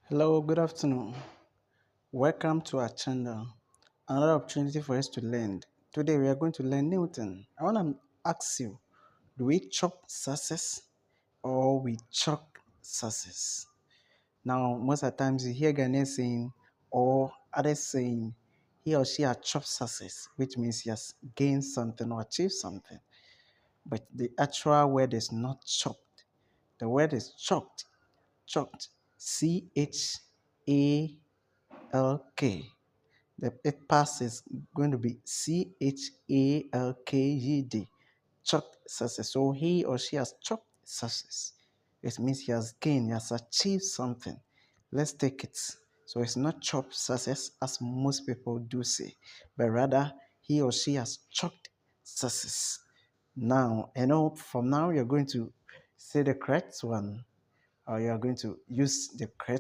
Hello, good afternoon. Welcome to our channel. Another opportunity for us to learn. Today we are going to learn Newton. I want to ask you, do we chop success or we chalk success? Now, most of the times you hear Ghanaians saying or others saying he or she has chopped success, which means he has gained something or achieved something. But the actual word is not chopped. The word is chalked. Chalked. CHALK. The it pass is going to be CHALKED. Chalked success. So he or she has chalked success. It means he has gained, he has achieved something. Let's take it. So it's not chopped success as most people do say, but rather he or she has chalked success. Now, from now you're going to say the correct one, or you're going to use the correct